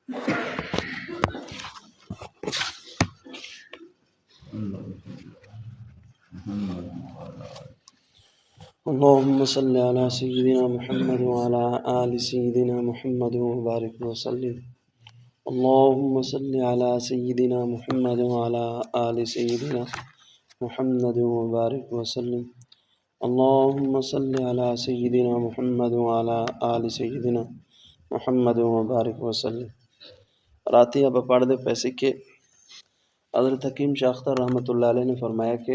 اللهم صل على سيدنا محمد وعلى آل سيدنا محمد وبارك وسلم. اللهم صل على سيدنا محمد وعلى آل سيدنا محمد وبارك وسلم. اللهم صل على سيدنا محمد وعلى آل سيدنا محمد وبارك وسلم. راتیہ بپڑھ دے پیسے کے حضرت حکیم شاہ اختر رحمۃ اللہ علیہ نے فرمایا کہ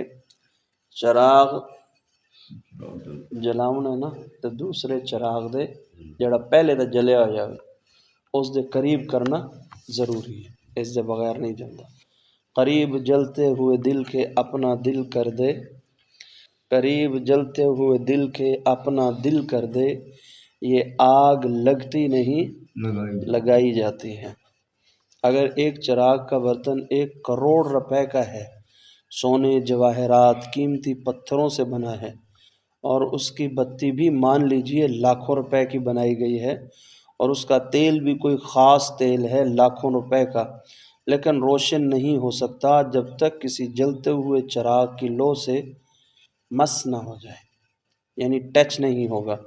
چراغ جلاؤنا ہے نا تو دوسرے چراغ دے جڑا پہلے دا جلیا ہو جاوے اس دے قریب کرنا ضروری ہے، اس دے بغیر نہیں جلتا. قریب جلتے ہوئے دل کے اپنا دل کر دے، قریب جلتے ہوئے دل کے اپنا دل کر دے، یہ آگ لگتی نہیں لگائی جاتی ہے. اگر ایک چراغ کا برتن 1 کروڑ روپے کا ہے، سونے جواہرات قیمتی پتھروں سے بنا ہے، اور اس کی بتی بھی مان لیجئے لاکھوں روپے کی بنائی گئی ہے، اور اس کا تیل بھی کوئی خاص تیل ہے لاکھوں روپے کا، لیکن روشن نہیں ہو سکتا جب تک کسی جلتے ہوئے چراغ کی لو سے مس نہ ہو جائے، یعنی ٹچ نہیں ہوگا،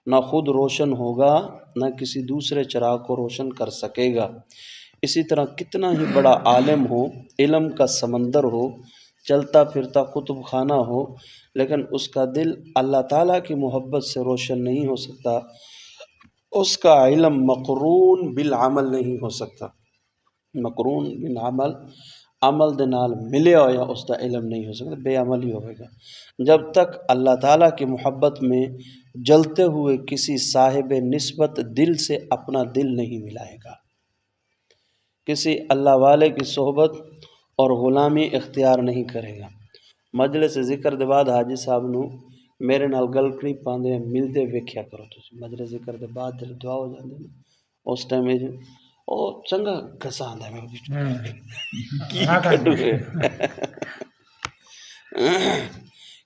نہ خود روشن ہوگا نہ کسی دوسرے چراغ کو روشن کر سکے گا. اسی طرح کتنا ہی بڑا عالم ہو، علم کا سمندر ہو، چلتا پھرتا کتب خانہ ہو، لیکن اس کا دل اللہ تعالیٰ کی محبت سے روشن نہیں ہو سکتا، اس کا علم مقرون بالعمل نہیں ہو سکتا. مقرون بالعمل، عمل دے نال ملے ہویا اس کا علم نہیں ہو سکتا، بے عمل ہی ہوئے گا. جب تک اللہ تعالیٰ کی محبت میں جلتے ہوئے کسی صاحب نسبت دل سے اپنا دل نہیں ملائے گا، کسی اللہ والے کی صحبت اور غلامی اختیار نہیں کرے گا. مجلس ذکر دے بعد حاجی صاحب نو میرے نال گل کری پاندے ملتے ویکھیا کرو تسی. مجلس ذکر دے بعد جب دعا ہو جاندے نا اس ٹائم او چنگا گسا آندا ہے کی کڈو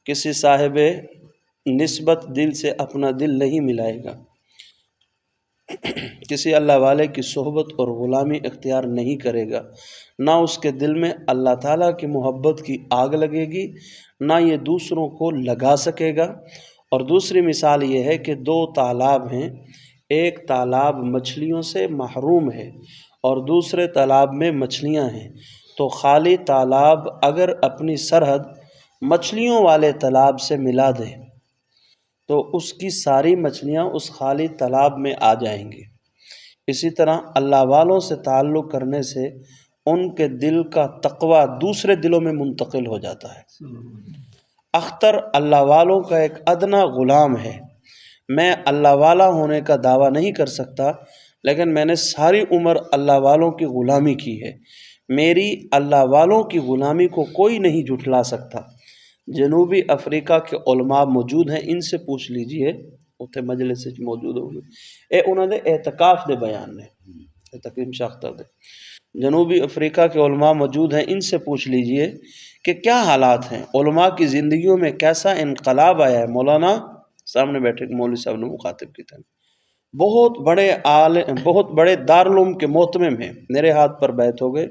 کسی صاحب نسبت دل سے اپنا دل نہیں ملائے گا، کسی اللہ والے کی صحبت اور غلامی اختیار نہیں کرے گا، نہ اس کے دل میں اللہ تعالیٰ کی محبت کی آگ لگے گی، نہ یہ دوسروں کو لگا سکے گا. اور دوسری مثال یہ ہے کہ 2 تالاب ہیں، ایک تالاب مچھلیوں سے محروم ہے اور دوسرے تالاب میں مچھلیاں ہیں، تو خالی تالاب اگر اپنی سرحد مچھلیوں والے تالاب سے ملا دے تو اس کی ساری مچھلیاں اس خالی تالاب میں آ جائیں گی. اسی طرح اللہ والوں سے تعلق کرنے سے ان کے دل کا تقوی دوسرے دلوں میں منتقل ہو جاتا ہے. اختر اللہ والوں کا ایک ادنا غلام ہے. میں اللہ والا ہونے کا دعویٰ نہیں کر سکتا، لیکن میں نے ساری عمر اللہ والوں کی غلامی کی ہے. میری اللہ والوں کی غلامی کو کوئی نہیں جھٹلا سکتا. جنوبی افریقہ کے علماء موجود ہیں، ان سے پوچھ لیجئے، اتنے مجلس موجود ہوں گے، انہوں نے اعتکاف دے بیان نے تقریم شاختر دے. جنوبی افریقہ کے علماء موجود ہیں، ان سے پوچھ لیجئے کہ کیا حالات ہیں، علماء کی زندگیوں میں کیسا انقلاب آیا ہے. مولانا سامنے بیٹھے مولوی صاحب نے مخاطب کی تھا، بہت بڑے دارالعلوم کے محتمم ہیں، میرے ہاتھ پر بیعت ہو گئے.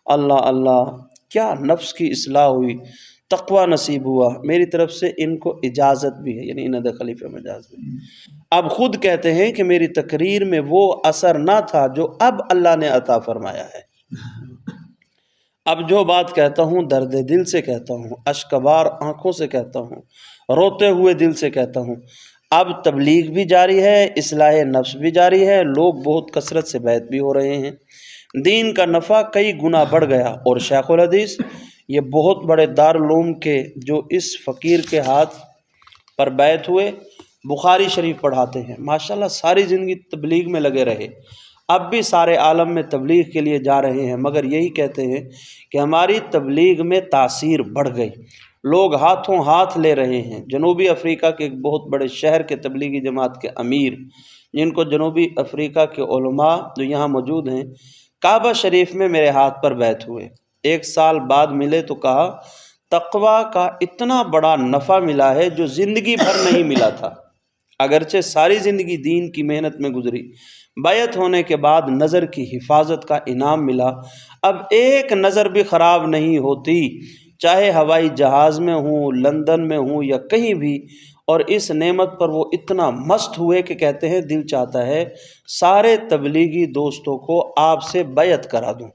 اللہ اللہ، کیا نفس کی اصلاح ہوئی، تقوی نصیب ہوا. میری طرف سے ان کو اجازت بھی ہے، یعنی انہوں نے خلیفہ مجاز بھی. اب خود کہتے ہیں کہ میری تقریر میں وہ اثر نہ تھا جو اب اللہ نے عطا فرمایا ہے. اب جو بات کہتا ہوں درد دل سے کہتا ہوں، اشکبار آنکھوں سے کہتا ہوں، روتے ہوئے دل سے کہتا ہوں. اب تبلیغ بھی جاری ہے، اصلاح نفس بھی جاری ہے، لوگ بہت کثرت سے بیعت بھی ہو رہے ہیں. دین کا نفع کئی گنا بڑھ گیا. اور شیخ الحدیث یہ بہت بڑے دارالعلوم کے جو اس فقیر کے ہاتھ پر بیعت ہوئے، بخاری شریف پڑھاتے ہیں، ماشاءاللہ ساری زندگی تبلیغ میں لگے رہے، اب بھی سارے عالم میں تبلیغ کے لیے جا رہے ہیں، مگر یہی کہتے ہیں کہ ہماری تبلیغ میں تاثیر بڑھ گئی، لوگ ہاتھوں ہاتھ لے رہے ہیں. جنوبی افریقہ کے ایک بہت بڑے شہر کے تبلیغی جماعت کے امیر، جن کو جنوبی افریقہ کے علماء جو یہاں موجود ہیں کعبہ شریف میں میرے ہاتھ پر بیعت ہوئے، 1 سال بعد ملے تو کہا تقوی کا اتنا بڑا نفع ملا ہے جو زندگی بھر نہیں ملا تھا. اگرچہ ساری زندگی دین کی محنت میں گزری، بیعت ہونے کے بعد نظر کی حفاظت کا انعام ملا، اب ایک نظر بھی خراب نہیں ہوتی، چاہے ہوائی جہاز میں ہوں، لندن میں ہوں یا کہیں بھی، اور اس نعمت پر وہ اتنا مست ہوئے کہ کہتے ہیں دل چاہتا ہے سارے تبلیغی دوستوں کو آپ سے بیعت کرا دوں،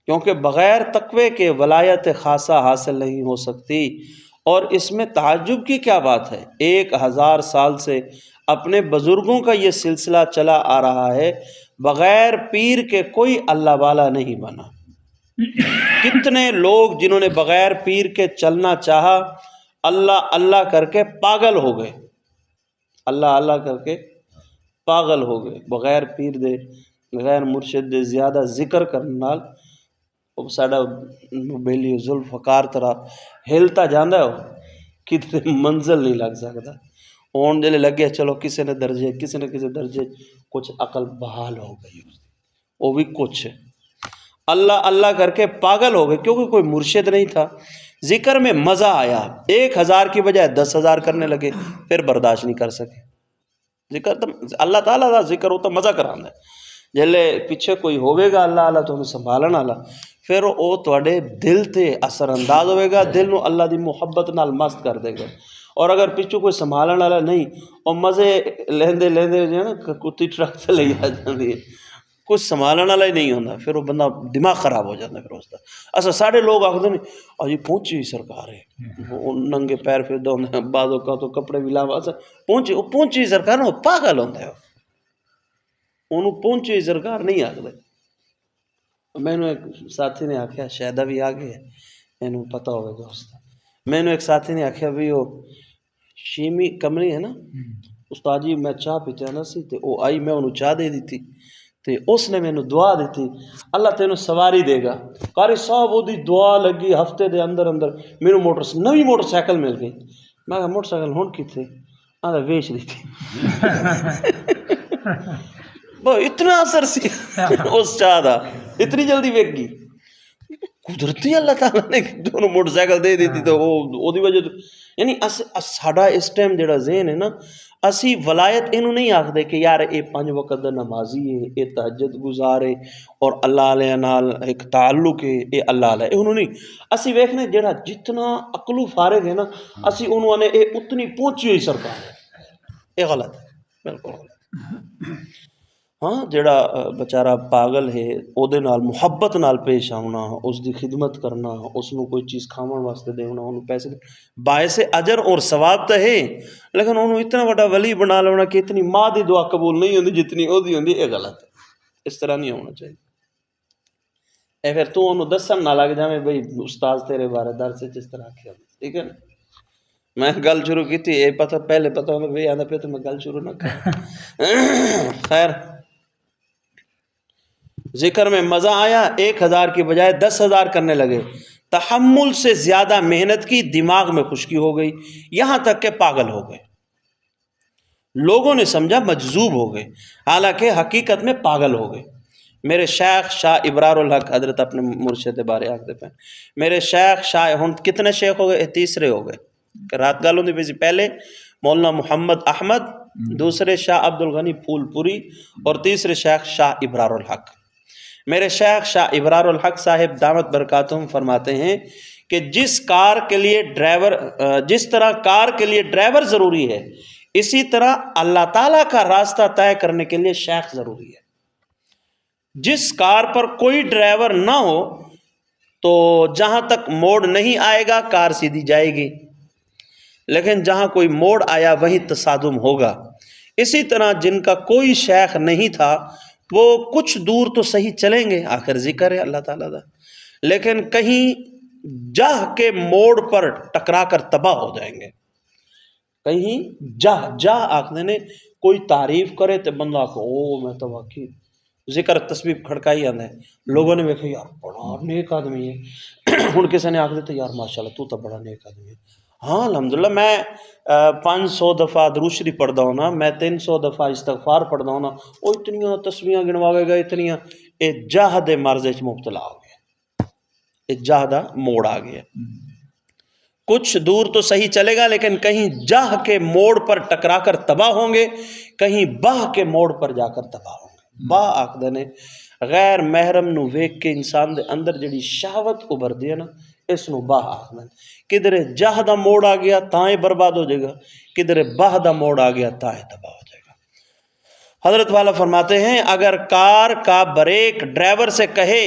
کیونکہ بغیر تقوی کے ولایت خاصہ حاصل نہیں ہو سکتی۔ اور اس میں تعجب کی کیا بات ہے، 1000 سال سے اپنے بزرگوں کا یہ سلسلہ چلا آ رہا ہے، بغیر پیر کے کوئی اللہ والا نہیں بنا۔ کتنے لوگ جنہوں نے بغیر پیر کے چلنا چاہا، اللہ اللہ کر کے پاگل ہو گئے، اللہ اللہ کر کے پاگل ہو گئے، بغیر پیر دے بغیر مرشد دے زیادہ ذکر کرنے نال وہ ساڈا بیلی ذوالفقار طرح ہلتا جاندہ ہے، کتنے منزل نہیں لگ سکتا۔ ہون جلے لگے چلو کسی نے درجے کسی نے کسی درجے کچھ عقل بحال ہو گئی، وہ بھی کچھ اللہ اللہ کر کے پاگل ہو گئے، کیونکہ کوئی مرشد نہیں تھا۔ ذکر میں مزہ آیا، 1000 کی بجائے 10,000 کرنے لگے، پھر برداشت نہیں کر سکے۔ ذکر تو اللہ تعالیٰ دا ذکر ہوتا مزہ کرانا ہے، جلے پیچھے کوئی ہوئے گا اللہ اللہ تو انہوں سنبھالن والا، پھر وہ تواڈے دل تے اثر انداز ہوئے گا، دل نو اللہ دی محبت نال مست کر دے گا۔ اور اگر پیچھو کوئی سنبھالن والا نہیں، اور مزے لیندے لیندے جو ہے نا کتی ٹرک سے لے آ جاندی ہے، کچھ سنبھالن والا ہی نہیں ہوندا، پھر وہ بندہ دماغ خراب ہو جاتا ہے۔ پھر اس کا اچھا ساڑھے لوگ آخدے نے اجی پہنچی سرکار ہے، وہ ننگے پیر پھر ہوندے ہیں، بعض اوقات تو کپڑے بھی لا واسا پہنچی، وہ پہنچی سرکار نہ پاگل ہوندا ہے، انہوں پہنچی سرکار نہیں آخدے۔ میں نے ایک ساتھی نے آخیا شاید بھی آ گیا اینوں پتہ ہوئے گا اس کا، میں نے ایک ساتھی نے آخیا بھی وہ شیمی کمری ہے نا استاد جی، میں چاہ پیتے آنا سی تے وہ آئی، میں انہوں چاہ دے دی تھی تے اس نے میں نے دعا دی تھی اللہ تینوں سواری دے گا۔ قاری صاحب وہ دی دعا لگی، ہفتے دے اندر اندر میرے نوی موٹر سائیکل مل گئی۔ میں کہا موٹر سائیکل ہون کی تھے؟ آدھا ویچ دی تھی۔ اتنا اثر سی اس چاہ دا، اتنی جلدی ویک گئی، قدرتی اللہ تعالیٰ نے دونوں موٹر سائیکل دے دیتی تو وہ دی وجہ تو یعنی ساڑا اس ٹائم جڑا ذہن ہے نا، اسی ولایت انہوں نہیں آکھ دے کہ یار اے 5 وقت دا نمازی ہے، اے تہجد گزار ہے اور اللہ علیہ نال ایک تعلق ہے، اے اللہ علیہ انہوں نہیں، اسی ویکھنے جڑا جتنا عقلو فارغ ہے نا، اسی انہوں نے اے اتنی پہنچی ہوئی سرکار ہے، اے غلط ہے، بالکل غلط۔ ہاں جڑا بچارہ پاگل ہے او دے نال محبت نال پیش آنا، اس دی خدمت کرنا، اس نو کوئی چیز کھاون واسطے دینا، انہوں پیسے باعث اجر اور ثواب تو ہے، لیکن انہوں اتنا بڑا ولی بنا لینا کہ اتنی ماں دی دعا قبول نہیں ہوندی جتنی او دی ہوندی، یہ غلط ہے، اس طرح نہیں ہونا چاہیے۔ اے پھر تو انہوں دسن نہ لگ جاویں بھئی استاد تیرے بارے در سے جس طرح کیا، ٹھیک ہے نا؟ میں گل شروع کی تھی، اے پتہ پہلے پتہ ہونا بھئی آدھا پہ تو میں گل شروع نہ کر۔ خیر ذکر میں مزہ آیا، 1000 کی بجائے 10,000 کرنے لگے، تحمل سے زیادہ محنت کی، دماغ میں خشکی ہو گئی، یہاں تک کہ پاگل ہو گئے، لوگوں نے سمجھا مجذوب ہو گئے، حالانکہ حقیقت میں پاگل ہو گئے۔ میرے شیخ شاہ ابرار الحق حضرت اپنے مرشد بارے آخر پہ، میرے شیخ شاہ ہن کتنے شیخ ہو گئے؟ تیسرے ہو گئے کہ رات گل ہوندی پئی، پہلے مولانا محمد احمد، دوسرے شاہ عبد الغنی پھول پوری، اور تیسرے شیخ شاہ ابرار الحق۔ میرے شیخ شاہ ابرار الحق صاحب دامت برکاتہم فرماتے ہیں کہ جس طرح کار کے لیے ڈرائیور ضروری ہے، اسی طرح اللہ تعالیٰ کا راستہ طے کرنے کے لیے شیخ ضروری ہے۔ جس کار پر کوئی ڈرائیور نہ ہو تو جہاں تک موڑ نہیں آئے گا کار سیدھی جائے گی، لیکن جہاں کوئی موڑ آیا وہیں تصادم ہوگا۔ اسی طرح جن کا کوئی شیخ نہیں تھا وہ کچھ دور تو صحیح چلیں گے، آخر ذکر ہے اللہ تعالیٰ دا، لیکن کہیں جاہ کے موڑ پر ٹکرا کر تباہ ہو جائیں گے۔ کہیں جاہ آخنے نے کوئی تعریف کرے تو بندہ کو او میں تو واقعی ذکر تسبیح کھڑکائی آنے، لوگوں نے دیکھا یار بڑا نیک آدمی ہے، ہن کسی نے آخ دیتے یار ماشاءاللہ تو بڑا نیک آدمی ہے۔ ہاں الحمدللہ میں 500 دفعہ درود شریف پڑھدا ہوں نا، میں 300 دفعہ استغفار پڑھدا ہوں نا، وہ اتنیاں تسبیحاں گنواوے گا اتنیاں، اے جاہ دے مرض وچ مبتلا ہو گیا، اے جاہ دا موڑ آ گیا۔ کچھ دور تو صحیح چلے گا لیکن کہیں جاہ کے موڑ پر ٹکرا کر تباہ ہوں گے، کہیں باہ کے موڑ پر جا کر تباہ ہوں گے۔ باہ آخدے نے غیر محرم نو ویکھ کے انسان دے اندر جڑی شہوت ابھردی ہے نا، اس نو باہ آخدے نے۔ کدھر جاہ دا موڑ آ گیا تائیں برباد ہو جائے گا، کدھر باہ دا موڑ آ گیا تائیں تباہ ہو جائے گا۔ حضرت والا فرماتے ہیں اگر کار کا بریک ڈرائیور سے کہے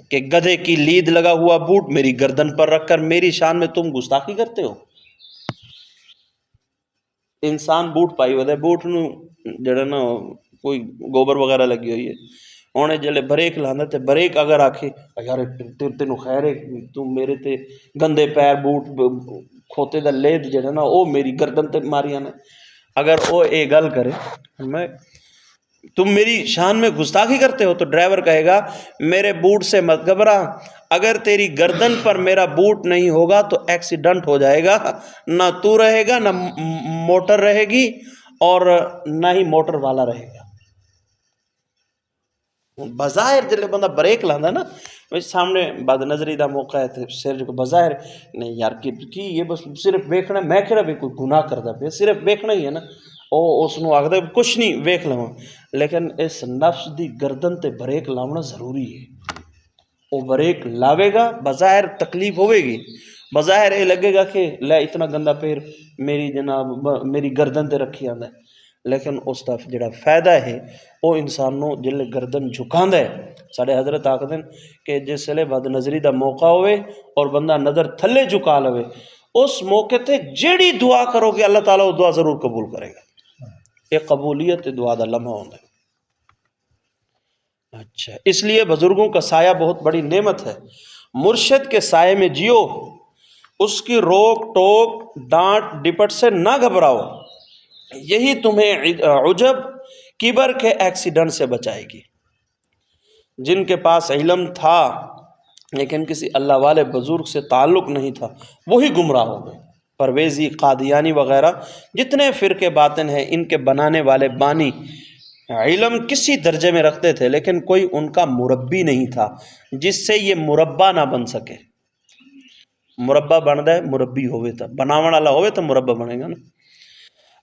کہ گدھے کی لید لگا ہوا بوٹ میری گردن پر رکھ کر میری شان میں تم گستاخی کرتے ہو۔ انسان بوٹ پائی ہوئے بوٹ نو جڑا نا کوئی گوبر وغیرہ لگی ہوئی ہے، انہیں جلے بریک لانا تے بریک اگر آکھے یار تینو خیر ہے تو میرے تے گندے پیر بوٹ کھوتے دا لید جڑا نا او میری گردن تے ماریاں نے، اگر او اے گل کرے میں تم میری شان میں گستاخی کرتے ہو، تو ڈرائیور کہے گا میرے بوٹ سے مت گھبرا، اگر تیری گردن پر میرا بوٹ نہیں ہوگا تو ایکسیڈنٹ ہو جائے گا، نہ تو رہے گا نہ موٹر رہے گی اور نہ ہی موٹر والا رہے گا۔ بظاہر جلے بندہ بریک لاندا نا سامنے بد نظری دا موقع ہے تے سر جو بظاہر نہیں یار کی یہ بس صرف ویکھنا، میں کہڑا بھی کوئی گناہ کردا پیا، صرف ویکھنا ہی ہے نا، او اس نو آخدا کچھ نہیں ویکھ لواں، لیکن اس نفس دی گردن تے بریک لاؤنا ضروری ہے۔ وہ بریک لاوے گا بظاہر تکلیف ہوئے گی، بظاہر یہ لگے گا کہ لے اتنا گندا پیر میری جناب میری گردن تے رکھی آندا ہے، لیکن اس دا جڑا فائدہ ہے وہ انسان نو جلے گردن جھکاندا ہے۔ ساڈے حضرت آکھدے کہ جس لے بد نظری دا موقع ہوئے اور بندہ نظر تھلے جھکا لوے، اس موقع تے جیڑی دعا کرو گے اللہ تعالیٰ وہ دعا ضرور قبول کرے گا۔ یہ قبولیت دعا دا لمحہ ہوتا ہے۔ اچھا، اس لیے بزرگوں کا سایہ بہت بڑی نعمت ہے۔ مرشد کے سائے میں جیو، اس کی روک ٹوک ڈانٹ ڈپٹ سے نہ گھبراؤ، یہی تمہیں عجب کبر کے ایکسیڈنٹ سے بچائے گی۔ جن کے پاس علم تھا لیکن کسی اللہ والے بزرگ سے تعلق نہیں تھا وہی گمراہ ہو گئے۔ پرویزی، قادیانی وغیرہ جتنے فرقے باطن ہیں ان کے بنانے والے بانی علم کسی درجے میں رکھتے تھے لیکن کوئی ان کا مربی نہیں تھا جس سے یہ مربع نہ بن سکے۔ مربع بنتا ہے مربی ہوئے تھا، بناون والا ہوئے تو مربع بنے گا نا۔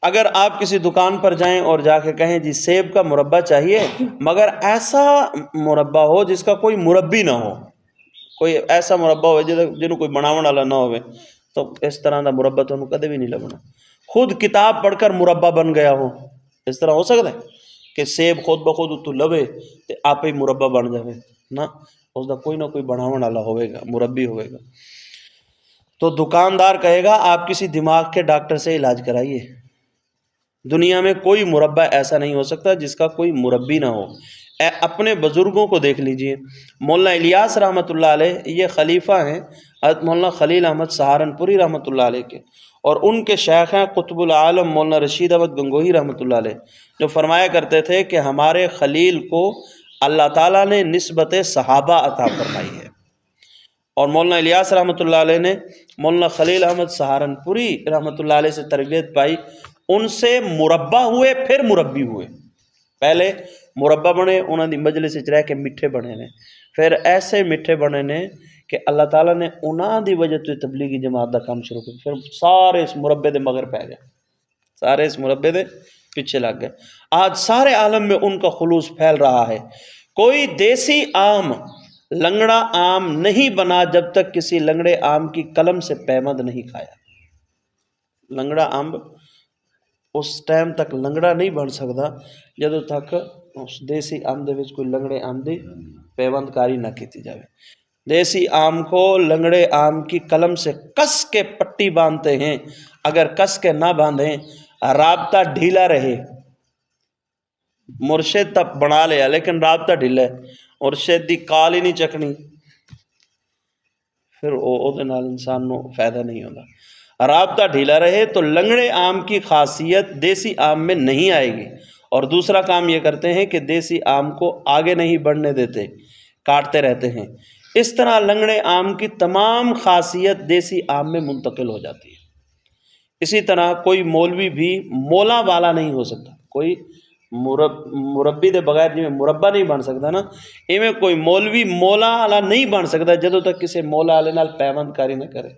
اگر آپ کسی دکان پر جائیں اور جا کے کہیں جی سیب کا مربع چاہیے، مگر ایسا مربع ہو جس کا کوئی مربی نہ ہو، کوئی ایسا مربع ہو جنہوں کوئی بناون والا نہ ہوئے، تو اس طرح دا مربع تو انہوں کدے بھی نہیں لبنا۔ خود کتاب پڑھ کر مربع بن گیا ہو، اس طرح ہو سکتا ہے کہ سیب خود بخود تو لوے تے آپ ہی مربع بن جاوے نا، اس دا کوئی نہ کوئی بناون والا ہوئے گا، مربی ہوئے گا۔ تو دکاندار کہے گا آپ کسی دماغ کے ڈاکٹر سے علاج کرائیے۔ دنیا میں کوئی مربع ایسا نہیں ہو سکتا جس کا کوئی مربی نہ ہو۔ اپنے بزرگوں کو دیکھ لیجئے، مولانا الیاس رحمۃ اللہ علیہ یہ خلیفہ ہیں حضرت مولانا خلیل احمد سہارنپوری رحمۃ اللہ علیہ کے، اور ان کے شیخ ہیں قطب العالم مولانا رشید احمد گنگوہی رحمۃ اللہ علیہ، جو فرمایا کرتے تھے کہ ہمارے خلیل کو اللہ تعالیٰ نے نسبت صحابہ عطا فرمائی ہے، اور مولانا الیاس رحمۃ اللہ علیہ نے مولانا خلیل احمد سہارنپوری رحمۃ اللہ علیہ سے تربیت پائی، ان سے مربع ہوئے پھر مربی ہوئے۔ پہلے مربع بنے، انہوں دی مجلس وچ رہ کے میٹھے بنے نے، پھر ایسے میٹھے بنے نے کہ اللہ تعالیٰ نے انہاں دی وجہ تو تبلیغی جماعت دا کام شروع کیا، پھر سارے اس مربع دے مگر پہ گئے، سارے اس مربع دے پیچھے لگ گئے۔ آج سارے عالم میں ان کا خلوص پھیل رہا ہے۔ کوئی دیسی آم لنگڑا آم نہیں بنا جب تک کسی لنگڑے آم کی کلم سے پیمند نہیں کھایا۔ لنگڑا آم اس ٹائم تک لنگڑا نہیں بن سکتا جدوں تک اس دیسی آم دے وچ کوئی لنگڑے آم دی پیوند کاری نہ کیتی جاوے۔ دیسی آم کو لنگڑے آم کی کلم سے کس کے پٹی باندھتے ہیں، اگر کس کے نہ باندھیں رابطہ ڈھیلا رہے۔ مرشد تب بنا لیا لیکن رابطہ ڈھیلا ہے، مرشد دی کال ہی نہیں چکنی، پھر او دے نال انسان نو فائدہ نہیں ہوتا۔ رابطہ ڈھیلا رہے تو لنگڑے آم کی خاصیت دیسی آم میں نہیں آئے گی، اور دوسرا کام یہ کرتے ہیں کہ دیسی آم کو آگے نہیں بڑھنے دیتے، کاٹتے رہتے ہیں۔ اس طرح لنگڑے آم کی تمام خاصیت دیسی آم میں منتقل ہو جاتی ہے۔ اسی طرح کوئی مولوی بھی مولا والا نہیں ہو سکتا، کوئی مربی دے بغیر جی میں مربع نہیں بن سکتا نا، ایویں کوئی مولوی مولا والا نہیں بن سکتا جدوں تک کسی مولا والے نال پیوند کاری نہ کرے۔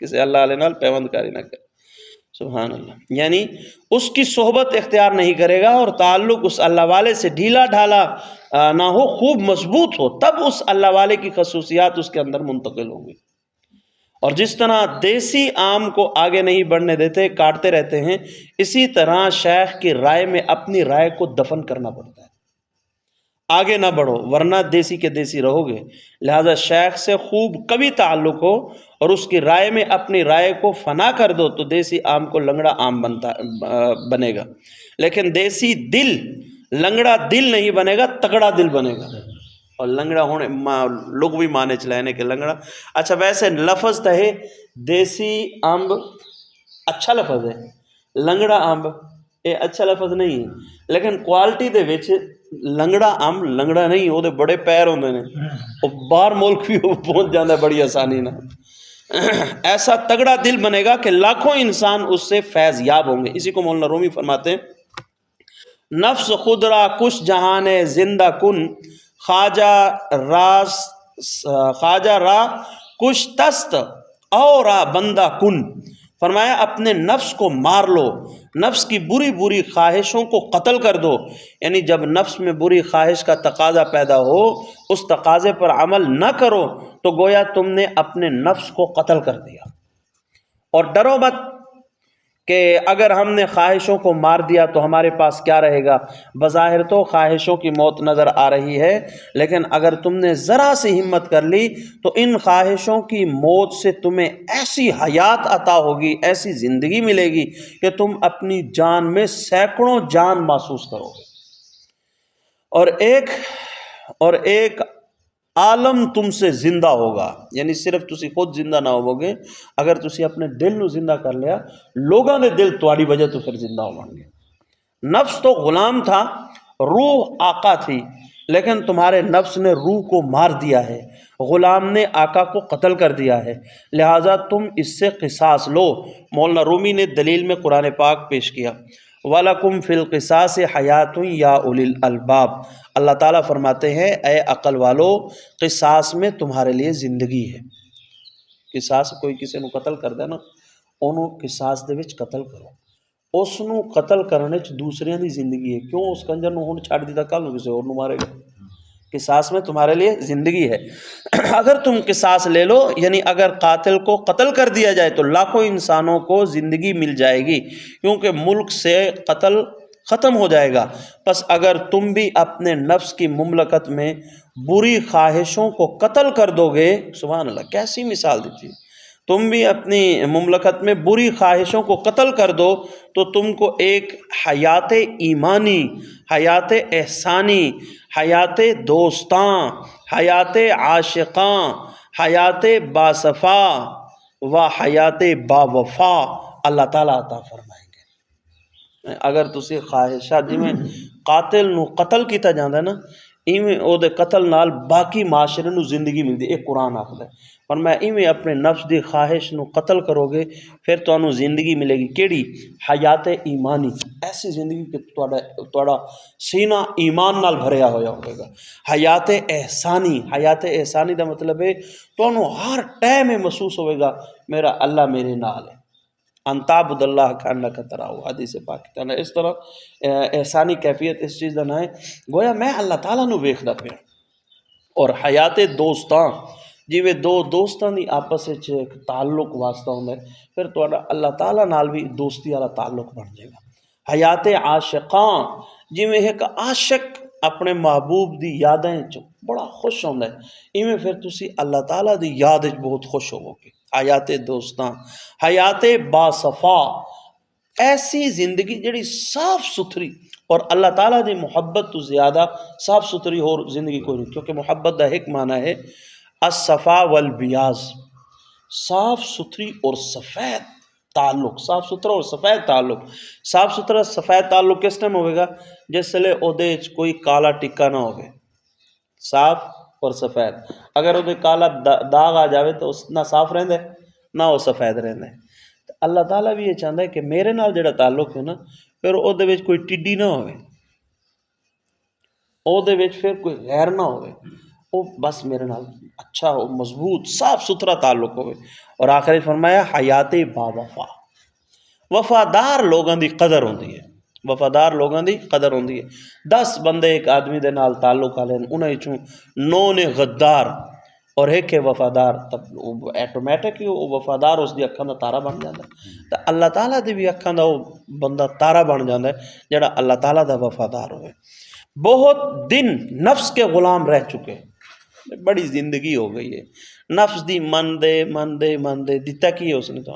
کسی اللہ والے نال پیوند کاری نہ کرے. سبحان اللہ. یعنی اس کی صحبت اختیار نہیں کرے گا اور تعلق اس اللہ والے سے ڈھیلا ڈھالا نہ ہو، خوب مضبوط ہو، تب اس اللہ والے کی خصوصیات اس کے اندر منتقل ہوں گی. اور جس طرح دیسی آم کو آگے نہیں بڑھنے دیتے، کاٹتے رہتے ہیں، اسی طرح شیخ کی رائے میں اپنی رائے کو دفن کرنا پڑتا ہے. آگے نہ بڑھو ورنہ دیسی کے دیسی رہو گے. لہذا شیخ سے خوب کبھی تعلق ہو اور اس کی رائے میں اپنی رائے کو فنا کر دو تو دیسی آم کو لنگڑا آم بنے گا. لیکن دیسی دل لنگڑا دل نہیں بنے گا، تگڑا دل بنے گا. اور لنگڑا ہونے لوگ بھی مانے چلانے کے لنگڑا. اچھا ویسے لفظ تو ہے دیسی امب اچھا لفظ ہے، لنگڑا امب یہ اچھا لفظ نہیں ہے، لیکن کوالٹی دے وچ لنگڑا امب لنگڑا نہیں، وہ بڑے پیر ہوندے نے، وہ باہر ملک بھی پہنچ جاتا ہے بڑی آسانی نہ. ایسا تگڑا دل بنے گا کہ لاکھوں انسان اس سے فیض یاب ہوں گے. اسی کو مولانا رومی فرماتے ہیں نفس خود را کش جہان زندہ کن، خواجہ را کش تست اور بندہ کن. فرمایا اپنے نفس کو مار لو، نفس کی بری بری خواہشوں کو قتل کر دو. یعنی جب نفس میں بری خواہش کا تقاضا پیدا ہو، اس تقاضے پر عمل نہ کرو تو گویا تم نے اپنے نفس کو قتل کر دیا. اور ڈرو مت کہ اگر ہم نے خواہشوں کو مار دیا تو ہمارے پاس کیا رہے گا. بظاہر تو خواہشوں کی موت نظر آ رہی ہے، لیکن اگر تم نے ذرا سی ہمت کر لی تو ان خواہشوں کی موت سے تمہیں ایسی حیات عطا ہوگی، ایسی زندگی ملے گی کہ تم اپنی جان میں سینکڑوں جان محسوس کرو گے. اور ایک عالم تم سے زندہ ہوگا. یعنی صرف تسی خود زندہ نہ ہوو گے، اگر تسی اپنے دل نو زندہ کر لیا، لوگاں دے دل تواڈی وجہ تو پھر زندہ ہون گے. نفس تو غلام تھا، روح آقا تھی، لیکن تمہارے نفس نے روح کو مار دیا ہے، غلام نے آقا کو قتل کر دیا ہے. لہٰذا تم اس سے قصاص لو. مولانا رومی نے دلیل میں قرآن پاک پیش کیا وَلَكُمْ فِي الْقِصَاصِ حَيَاتٌ يَا أُولِي الْأَلْبَابِ. اللہ تعالیٰ فرماتے ہیں اے عقل والو، قصاص میں تمہارے لیے زندگی ہے. قصاص کوئی کسی نو قتل کر دے نا، انہوں قصاص دے وچ قتل کرو. اس نو قتل کرنے چ دوسریاں دی زندگی ہے. کیوں اس کنجر نو ہن چھڈ دیتا کل نو کسی اور نو مارے گا. قصاص میں تمہارے لیے زندگی ہے. اگر تم قصاص لے لو، یعنی اگر قاتل کو قتل کر دیا جائے تو لاکھوں انسانوں کو زندگی مل جائے گی، کیونکہ ملک سے قتل ختم ہو جائے گا. پس اگر تم بھی اپنے نفس کی مملکت میں بری خواہشوں کو قتل کر دو گے، سبحان اللہ کیسی مثال دیتی ہے، تم بھی اپنی مملکت میں بری خواہشوں کو قتل کر دو تو تم کو ایک حیات ایمانی، حیات احسانی، حیات دوستاں، حیات عاشقاں، حیات باصفا و حیات باوفا اللہ تعالیٰ عطا فرمائیں گے. اگر تسی خواہشات جی میں قاتل نو قتل کیتا جاندہ ہے نا، ایویں او دے قتل نال باقی معاشرے نو زندگی ملدی. ایک قرآن آخر ہے فرمایا ایویں اپنے نفس دی خواہش نو قتل کرو گے پھر تو انہوں زندگی ملے گی. کیڑی؟ حیات ایمانی، ایسی زندگی کہ توڑا سینہ ایمان نال بھریا ہویا ہوگا. حیات احسانی، حیات احسانی دا مطلب ہے تو انہوں ہر ٹائم محسوس ہوئے گا میرا اللہ میرے نال ہے. انتابد اللہ کانک تراہو، حدیث پاک کہنا. اس طرح احسانی کیفیت اس چیز دا نہ ہے گویا میں اللہ تعالیٰ نو ویکھدا پیا. اور حیات دوستاں، جی وہ دو دوستاں دی آپس وچ ایک تعلق واسطہ ہوندا ہے، پھر تہاڈا اللہ تعالیٰ نال بھی دوستی والا تعلق بن جائے گا. حیات عاشقاں، جی میں ایک عاشق اپنے محبوب دی یادیں بڑا خوش ہوندا ہے، ایویں پھر تسی اللہ تعالیٰ دی یاد وچ بہت خوش ہوو گے. حیات دوستاں. حیات باصفا، ایسی زندگی جڑی صاف ستھری، اور اللہ تعالیٰ دی محبت تو زیادہ صاف ستھری اور زندگی کوئی نہیں، کیونکہ محبت دا ایک معنی ہے الصفا والبیاض، صاف ستھری اور سفید تعلق. صاف ستھرا اور سفید تعلق. صاف ستھرا سفید تعلق کس ٹائم ہوئے گا؟ جس لئے او دے کوئی کالا ٹکا نہ ہوگے. صاف اور سفید. اگر وہ کالا داغ آ جاوے تو اس نہ صاف رہندے نہ وہ سفید رہندے. اللہ تعالیٰ بھی یہ چاہتا ہے کہ میرے نال جڑا تعلق ہے نا، پھر او دے وچ کوئی ٹڈی نہ ہوئے، او دے وچ پھر کوئی غیر نہ ہوئے. وہ بس میرے نال اچھا ہو، مضبوط صاف ستھرا تعلق ہوئے. اور آخری فرمایا حیات با وفا، وفادار لوگوں دی قدر ہوندی ہے، وفادار لوگوں دی قدر ہوندی ہے. 10 بندے ایک آدمی دے نال تعلق والے انہاں وچوں 9 نے غدار اور ایک ہے وفادار، تب ایٹومیٹک ہی وہ وفادار اس دی اکھاں دا تارا بن جاندا ہے. تو اللہ تعالیٰ دی بھی اکھاں دا وہ بندہ تارا بن جاندا ہے جڑا اللہ تعالیٰ دا وفادار ہوئے. بہت دن نفس کے غلام رہ چکے، بڑی زندگی ہو گئی ہے نفس دی، من دے دیتا کی ہے اس نے تو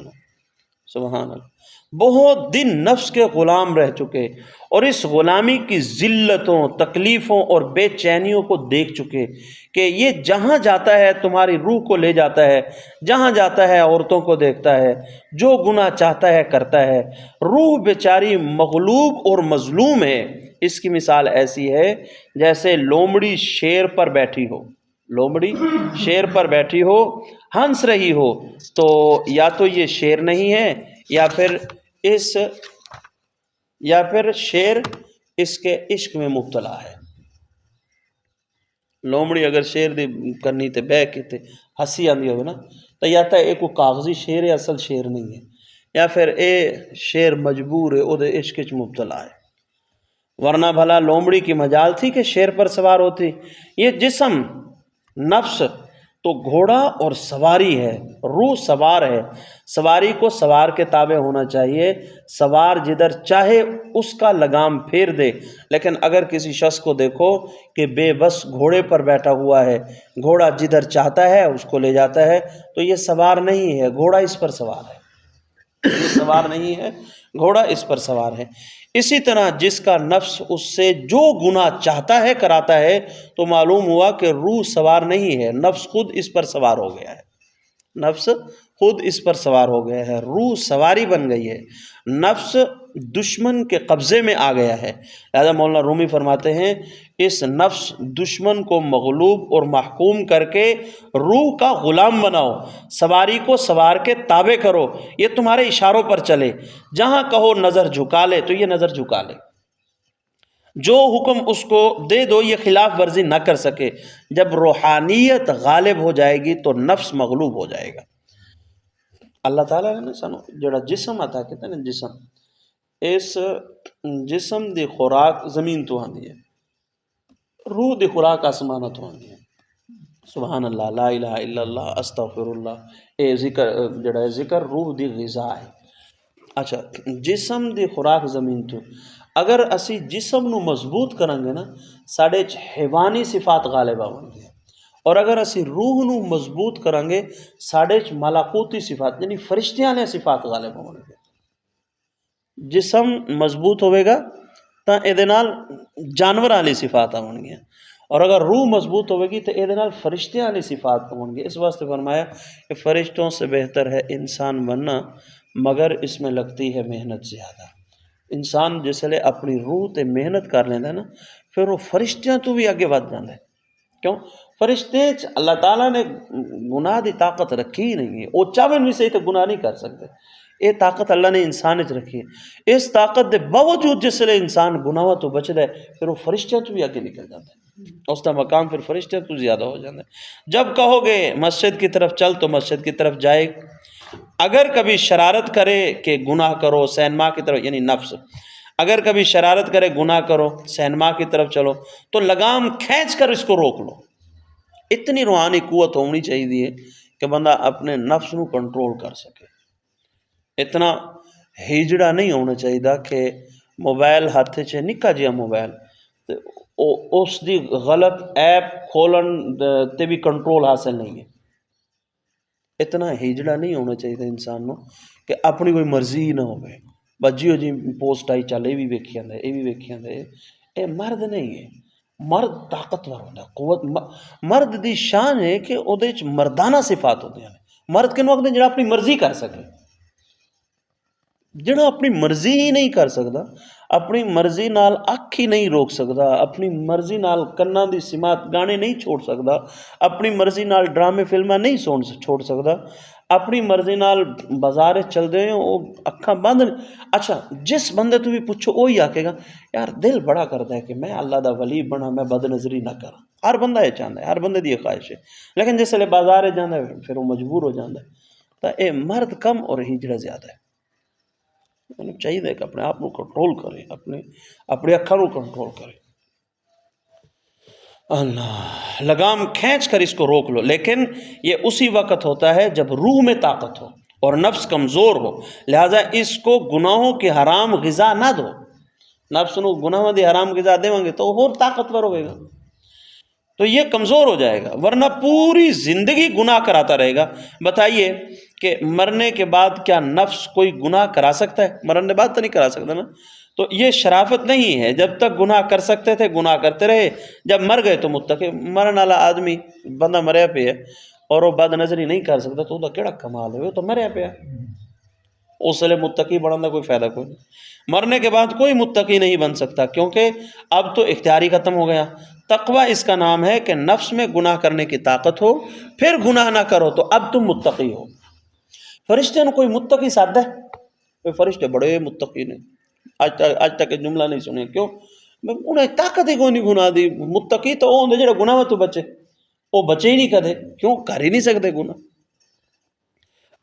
سبحان اللہ. بہت دن نفس کے غلام رہ چکے اور اس غلامی کی ذلتوں، تکلیفوں اور بے چینیوں کو دیکھ چکے کہ یہ جہاں جاتا ہے تمہاری روح کو لے جاتا ہے، جہاں جاتا ہے عورتوں کو دیکھتا ہے، جو گناہ چاہتا ہے کرتا ہے. روح بیچاری مغلوب اور مظلوم ہے. اس کی مثال ایسی ہے جیسے لومڑی شیر پر بیٹھی ہو، لومڑی شیر پر بیٹھی ہو، ہنس رہی ہو، تو یا تو یہ شیر نہیں ہے یا پھر شیر اس کے عشق میں مبتلا ہے. لومڑی اگر شیر دی کرنی تے بہ کے تے ہنسی آندی ہوگی نا، تو یا تو ایک کاغذی شیر ہے، اصل شیر نہیں ہے، یا پھر اے شیر مجبور ہے، او دے عشق وچ مبتلا ہے. ورنہ بھلا لومڑی کی مجال تھی کہ شیر پر سوار ہوتی. یہ جسم نفس تو گھوڑا اور سواری ہے، روح سوار ہے. سواری کو سوار کے تابع ہونا چاہیے، سوار جدھر چاہے اس کا لگام پھیر دے. لیکن اگر کسی شخص کو دیکھو کہ بے بس گھوڑے پر بیٹھا ہوا ہے، گھوڑا جدھر چاہتا ہے اس کو لے جاتا ہے، تو یہ سوار نہیں ہے، گھوڑا اس پر سوار ہے. یہ سوار نہیں ہے، گھوڑا اس پر سوار ہے. اسی طرح جس کا نفس اس سے جو گناہ چاہتا ہے کراتا ہے، تو معلوم ہوا کہ روح سوار نہیں ہے، نفس خود اس پر سوار ہو گیا ہے، نفس خود اس پر سوار ہو گیا ہے، روح سواری بن گئی ہے، نفس دشمن کے قبضے میں آ گیا ہے. لہذا مولانا رومی فرماتے ہیں اس نفس دشمن کو مغلوب اور محکوم کر کے روح کا غلام بناؤ، سواری کو سوار کے تابع کرو، یہ تمہارے اشاروں پر چلے، جہاں کہو نظر جھکا لے تو یہ نظر جھکا لے، جو حکم اس کو دے دو یہ خلاف ورزی نہ کر سکے. جب روحانیت غالب ہو جائے گی تو نفس مغلوب ہو جائے گا. اللہ تعالیٰ نے سانو جڑا جسم عطا کیتا نا، جسم، اس جسم دی خوراک زمین تو آندی ہے، روح دی خوراک آسمانہ تو آندی ہے. سبحان اللہ، لا الہ الا اللہ، استغفر اللہ. اے ذکر جڑا ہے ذکر روح دی غذا ہے. اچھا، جسم دی خوراک زمین تو، اگر اسی جسم نو مضبوط کریں گے نا ساڑے حیوانی صفات غالب آؤں گے، اور اگر اسی روح نو مضبوط کریں گے ساڑے ملاکوتی صفات یعنی فرشتیاں نے صفات غالب آؤں گے. جسم مضبوط ہوئے گا تو اے نال جانور والی صفات آؤں گے، اور اگر روح مضبوط ہوئے گی تو اے نال فرشتیاں والی صفات آؤں گے. اس واسطے فرمایا کہ فرشتوں سے بہتر ہے انسان بننا، مگر اس میں لگتی ہے محنت زیادہ. انسان جس لئے اپنی روح تے محنت کر لینا نا، پھر وہ فرشتیاں تو بھی آگے بڑھ جاندے. کیوں؟ فرشتے اللہ تعالیٰ نے گناہ دی طاقت رکھی ہی نہیں ہے، وہ چاہن بھی صحیح تو گناہ نہیں کر سکتے. یہ طاقت اللہ نے انسان وچ رکھی ہے. اس طاقت دے باوجود جس لئے انسان گناہوں تو بچ ہے، پھر وہ فرشتیاں تو بھی آگے نکل جاتا ہے، اس کا مقام پھر فرشتیاں تو زیادہ ہو جاتا ہے. جب کہو گے مسجد کی طرف چل تو مسجد کی طرف جائے. اگر کبھی شرارت کرے کہ گناہ کرو، سینما کی طرف یعنی نفس اگر کبھی شرارت کرے گناہ کرو، سینما کی طرف چلو، تو لگام کھینچ کر اس کو روک لو. اتنی روحانی قوت ہونی چاہیے کہ بندہ اپنے نفس نو کنٹرول کر سکے. اتنا ہیجڑا نہیں ہونا چاہیے کہ موبائل ہاتھ چ نکا جہا موبائل اس دی غلط ایپ کھولن تے بھی کنٹرول حاصل نہیں ہے. اتنا ہیجڑا نہیں ہونا چاہیے انسان نو کہ اپنی کوئی مرضی نہ ہو. بجیو جی پوسٹ آئی چل یہ بھی ویکھی آدھے، یہ بھی ویکھی آدھے. یہ مرد نہیں ہے، مرد طاقتور ہوتا ہے، قوت. مرد دی شان ہے کہ وہ مردانہ صفات ہوتے ہیں. مرد کے وقت جڑا اپنی مرضی کر سکے، جڑا اپنی مرضی ہی نہیں کر سکتا، اپنی مرضی نال اکھ ہی نہیں روک سکتا، اپنی مرضی نال کناں دی سماعت گانے نہیں چھوڑ سکتا، اپنی مرضی نال ڈرامے فلمیں نہیں چھوڑ سکتا، اپنی مرضی نال بازار چل دے وہ اکھاں بند. اچھا جس بندے تو بھی پوچھو وہی آکے گا یار دل بڑا کرتا ہے کہ میں اللہ دا ولی بنا، میں بد نظری نہ کرا. ہر بندہ یہ چاہتا ہے، ہر بندے دی یہ خواہش ہے، لیکن جس لے بازار جانا ہے پھر وہ مجبور ہو جاتا ہے. تو اے مرد کم اور ہجڑا زیادہ ہے. انہوں چاہیے کہ اپنے آپ کو کنٹرول کرے، اپنے اکھاں کو کنٹرول کرے. اللہ لگام کھینچ کر اس کو روک لو، لیکن یہ اسی وقت ہوتا ہے جب روح میں طاقت ہو اور نفس کمزور ہو. لہذا اس کو گناہوں کی حرام غذا نہ دو. نفس نو گناہوں دی حرام غذا دے گے تو اور طاقتور ہوئے گا، تو یہ کمزور ہو جائے گا، ورنہ پوری زندگی گناہ کراتا رہے گا. بتائیے کہ مرنے کے بعد کیا نفس کوئی گناہ کرا سکتا ہے؟ مرنے کے بعد تو نہیں کرا سکتا نا. تو یہ شرافت نہیں ہے، جب تک گناہ کر سکتے تھے گناہ کرتے رہے، جب مر گئے تو متقی. مرن والا آدمی بندہ مریا پہ ہے اور وہ بد نظری نہیں کر سکتا تو وہ کیڑا کمال ہے، وہ تو مریا پہ ہے، اس لیے متقی بڑھنے کا کوئی فائدہ کوئی نہیں. مرنے کے بعد کوئی متقی نہیں بن سکتا، کیونکہ اب تو اختیاری ختم ہو گیا. تقوی اس کا نام ہے کہ نفس میں گناہ کرنے کی طاقت ہو، پھر گناہ نہ کرو تو اب تم متقی ہو. فرشتے نے کوئی متقی سادہ ہے؟ کوئی فرشتے بڑے متقی نے آج تک یہ جملہ نہیں سنے. کیوں؟ انہیں طاقت ہی کوئی نہیں گناہ دی. متقی تو وہ ہوندے جڑے گناہ تو بچے، وہ بچے ہی نہیں کدے. کیوں؟ کر ہی نہیں سکتے گناہ.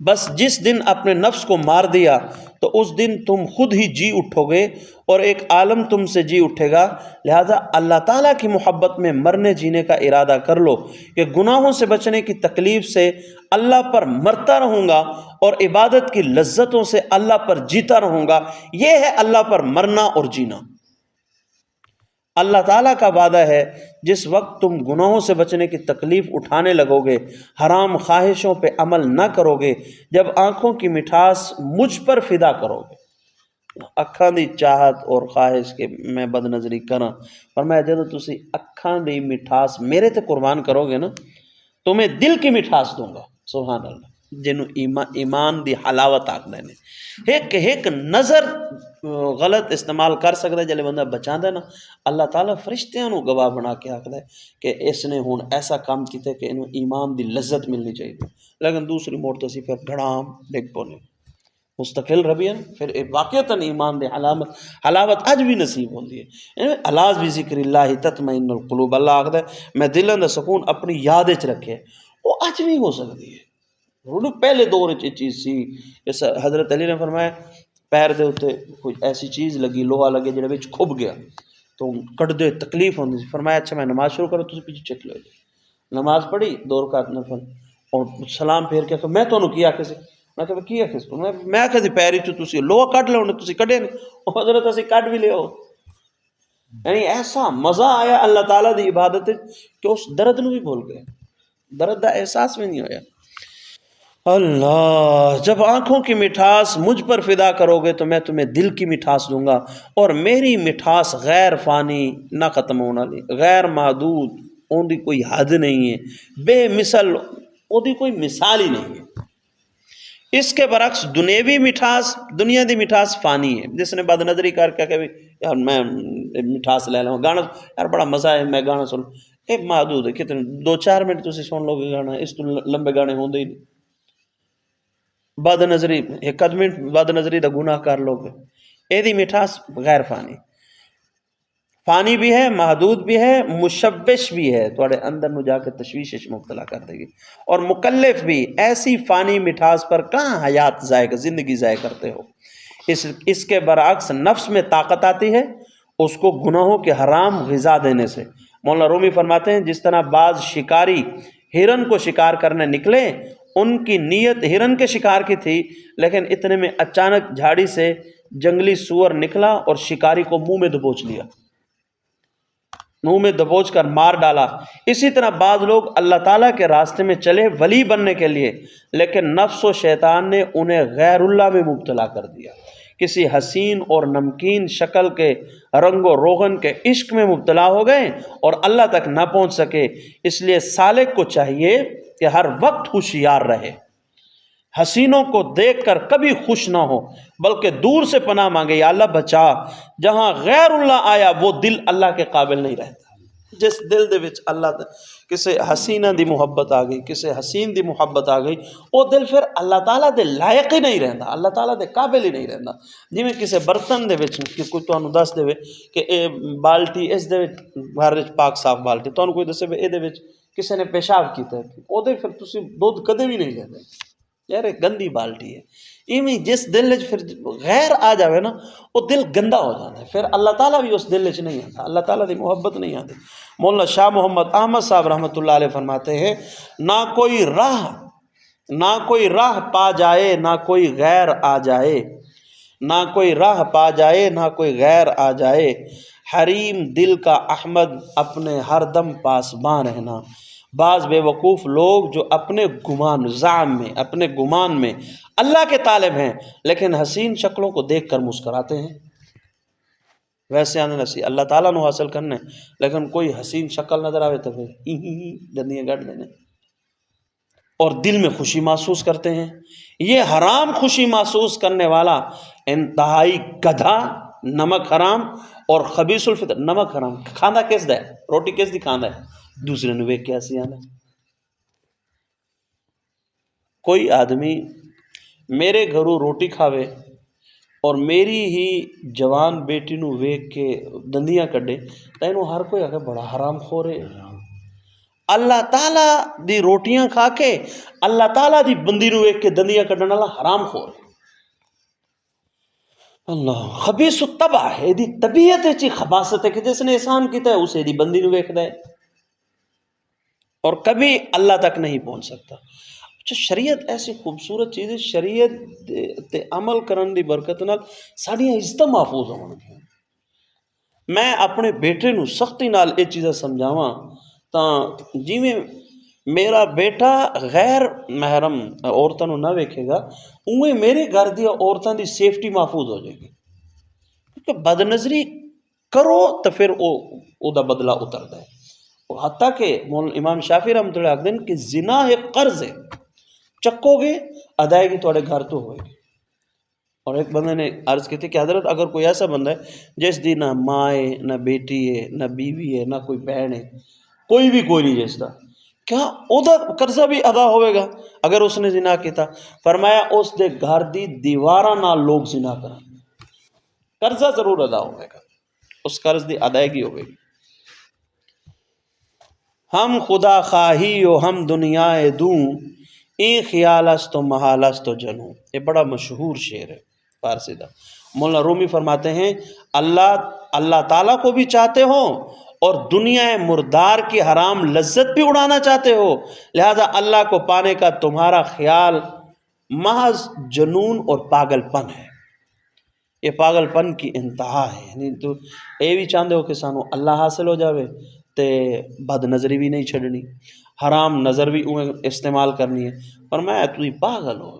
بس جس دن اپنے نفس کو مار دیا تو اس دن تم خود ہی جی اٹھو گے اور ایک عالم تم سے جی اٹھے گا. لہذا اللہ تعالیٰ کی محبت میں مرنے جینے کا ارادہ کر لو کہ گناہوں سے بچنے کی تکلیف سے اللہ پر مرتا رہوں گا اور عبادت کی لذتوں سے اللہ پر جیتا رہوں گا. یہ ہے اللہ پر مرنا اور جینا. اللہ تعالیٰ کا وعدہ ہے جس وقت تم گناہوں سے بچنے کی تکلیف اٹھانے لگو گے، حرام خواہشوں پہ عمل نہ کرو گے، جب آنکھوں کی مٹھاس مجھ پر فدا کرو گے. اکھاں دی چاہت اور خواہش کے میں بد نظری کراں، پر میں جدو تسی اکھاں دی مٹھاس میرے تے قربان کرو گے نا تو میں دل کی مٹھاس دوں گا. سبحان اللہ، جنوں ایمان دی حلاوت آکھدے نے. ایک نظر غلط استعمال کر سکتا ہے جلے بندہ بچاندہ ہے نا، اللہ تعالیٰ فرشتیاں نو گواہ بنا کے آکھدا ہے کہ اس نے ہون ایسا کام کیتے کہ انہوں ایمان دی لذت ملنی چاہیے. لیکن دوسری موڑ تو اسی پھر گھڑام ڈگ پونے مستقل ربیہ پھر واقعتاً ایمان دے حلاوت اج بھی نصیب ہوندی ہے. الاز بھی ذکر اللہ تطمئن القلوب. اللہ آکھدا ہے میں دلاں دا سکون اپنی یاد وچ رکھے. وہ اج بھی ہو سکتی ہے. پہلے دور یہ چیز سی، جیسا حضرت علی نے فرمایا پیر دے ہوتے کوئی ایسی چیز لگی، لوہا لگے جڑے وچ کھب گیا تو کٹ دے تکلیف ہوندی سی. فرمایا اچھا میں نماز شروع کروں تسی پیچھے چک لو. نماز پڑھی 2 رکعت نفل اور سلام پھیر کے کہ میں تانوں کی آکھے سی؟ میں کہ کی آکھے سی؟ میں آکھے سی پیری چ تسی لوہا کٹ لو، تسی کڈے نہیں. حضرت اسی کٹ بھی لے ہو. یعنی ایسا مزہ آیا اللہ تعالیٰ دی عبادت کہ اس درد نو بھی بھول گئے، درد دا احساس بھی نہیں ہویا. اللہ جب آنکھوں کی مٹھاس مجھ پر فدا کرو گے تو میں تمہیں دل کی مٹھاس دوں گا، اور میری مٹھاس غیر فانی نہ ختم ہونا لی، غیر محدود، ان دی کوئی حد نہیں ہے، بے مثل، ان دی کوئی مثال ہی نہیں ہے. اس کے برعکس دنیاوی مٹھاس، دنیا دی مٹھاس فانی ہے. جس نے بد نظری کر کے کہ یار میں مٹھاس لے لوں گانا، یار بڑا مزہ ہے میں گانا سن، ایک محدود ہے. کتنے 2-4 منٹ تسی سن لو گے گانا، اس تو لمبے گانے ہوندے ہی نہیں. بد نظری 1 منٹ بد نظری دا گناہ کر لو گے، اے دی مٹھاس غیر فانی، فانی بھی ہے، محدود بھی ہے، مشوش بھی ہے، تھوڑے اندر نو جا کے تشویش مبتلا کر دے گی، اور مکلف بھی. ایسی فانی مٹھاس پر کہاں حیات ضائع زندگی ضائع کرتے ہو. اس کے برعکس نفس میں طاقت آتی ہے اس کو گناہوں کے حرام غذا دینے سے. مولانا رومی فرماتے ہیں جس طرح بعض شکاری ہرن کو شکار کرنے نکلے، ان کی نیت ہرن کے شکار کی تھی، لیکن اتنے میں اچانک جھاڑی سے جنگلی سور نکلا اور شکاری کو منہ میں دبوچ لیا، منہ میں دبوچ کر مار ڈالا. اسی طرح بعض لوگ اللہ تعالیٰ کے راستے میں چلے ولی بننے کے لیے، لیکن نفس و شیطان نے انہیں غیر اللہ میں مبتلا کر دیا. کسی حسین اور نمکین شکل کے رنگ و روغن کے عشق میں مبتلا ہو گئے اور اللہ تک نہ پہنچ سکے. اس لیے سالک کو چاہیے کہ ہر وقت ہوشیار رہے، حسینوں کو دیکھ کر کبھی خوش نہ ہو، بلکہ دور سے پناہ مانگے، یا اللہ بچا. جہاں غیر اللہ آیا وہ دل اللہ کے قابل نہیں رہتا. جس دل دے وچ اللہ کسے حسینہ دی محبت آ گئی، کسے حسین دی محبت آ گئی، وہ دل پھر اللہ تعالیٰ دے لائق ہی نہیں رہندا، اللہ تعالیٰ دے قابل ہی نہیں رہندا۔ جویں کسے برتن دے وچ کہ کوئی تانوں دس دے کہ اے بالٹی اس دے وچ گھر وچ پاک صاف بالٹی، تانوں کوئی دسے اے دے وچ کسے نے پیشاب کیتا ہے، او دے پھر تسی دودھ کدے بھی نہیں لیندے، یار یہ گندی بالٹی ہے۔ ایویں جس دل وچ پھر غیر آ جاوے نا، وہ دل گندا ہو جاتا ہے، پھر اللہ تعالیٰ بھی اس دل وچ نہیں آتا، اللہ تعالیٰ دی محبت نہیں آتی۔ مولانا شاہ محمد احمد صاحب رحمۃ اللہ علیہ فرماتے ہیں، نہ کوئی راہ پا جائے نہ کوئی غیر آ جائے، نہ کوئی راہ پا جائے نہ کوئی غیر آ جائے، حریم دل کا احمد اپنے ہر دم پاسباں رہنا۔ بعض بے وقوف لوگ جو اپنے گمان میں اللہ کے طالب ہیں، لیکن حسین شکلوں کو دیکھ کر مسکراتے ہیں۔ ویسے آنے نسی اللہ تعالیٰ نو حاصل کرنے، لیکن کوئی حسین شکل نظر آوے تو پھر گندیاں گڑھ دینے اور دل میں خوشی محسوس کرتے ہیں۔ یہ حرام خوشی محسوس کرنے والا انتہائی گدھا، نمک حرام اور خبیث الفطر۔ نمک حرام کھانا کس دا ہے؟ روٹی کس دی کھانا ہے؟ دوسرے نے ویکھ کے ہنسی آنا۔ کوئی آدمی میرے گھروں روٹی کھاوے اور میری ہی جوان بیٹی نو ویکھ کے دندیاں کڈے تو اینو ہر کوئی آگے بڑا حرام خور ہے۔ اللہ تعالیٰ دی روٹیاں کھا کے اللہ تعالیٰ دی بندی نو ویکھ کے دندیاں کڈن والا حرام خور ہے۔ اللہ خبیث الطبع ہے، دی طبیعت چی خباثت ہے کہ جس نے احسان کیتا ہے اسے دی بندی نو ویکھ دے اور کبھی اللہ تک نہیں پہنچ سکتا۔ اچھا شریعت ایسی خوبصورت چیز ہے، شریعت تے عمل کرن دی برکت نال ساڈیاں عزتاں محفوظ ہون گیاں۔ میں اپنے بیٹے نو سختی نال یہ چیزاں سمجھاواں تاں جویں میرا بیٹا غیر محرم عورتاں نو نہ ویکھے گا، اویں میرے گھر دی عورتاں دی سیفٹی محفوظ ہو جائے گی۔ کیونکہ بد نظری کرو تو پھر او دا بدلہ اتردا ہے۔ حتیٰ کہ امام شافعی رحمۃ اللہ علیہ کہ زنا ایک قرض ہے، چکو گے ادائیگی تھوڑے گھر تو ہوئے گی۔ اور ایک بندے نے عرض کی تھی کہ حضرت اگر کوئی ایسا بندہ ہے جس دی نہ ماں ہے، نہ بیٹی ہے، نہ بیوی ہے، نہ کوئی بہن ہے، کوئی بھی کوئی نہیں جس دا، کیا او دا قرضہ بھی ادا ہوئے گا اگر اس نے زنا کیتا؟ فرمایا اس دے گھر دی دیواراں نال لوگ زنا کرن، قرضہ ضرور ادا ہوئے گا، اس قرض دی ادائیگی ہوئے گی۔ ہم خدا خواہی و ہم دنیا دوں، این خیال است و محال است و جنوں۔ یہ بڑا مشہور شعر ہے فارسی دا۔ مولانا رومی فرماتے ہیں اللہ تعالیٰ کو بھی چاہتے ہو اور دنیا مردار کی حرام لذت بھی اڑانا چاہتے ہو، لہذا اللہ کو پانے کا تمہارا خیال محض جنون اور پاگل پن ہے۔ یہ پاگل پن کی انتہا ہے، یعنی تو یہ بھی چاہتے ہو کہ سانو اللہ حاصل ہو جاوے تے بد نظری بھی نہیں چھڑنی، حرام نظر بھی استعمال کرنی ہے۔ اور میں تو پاگل ہو،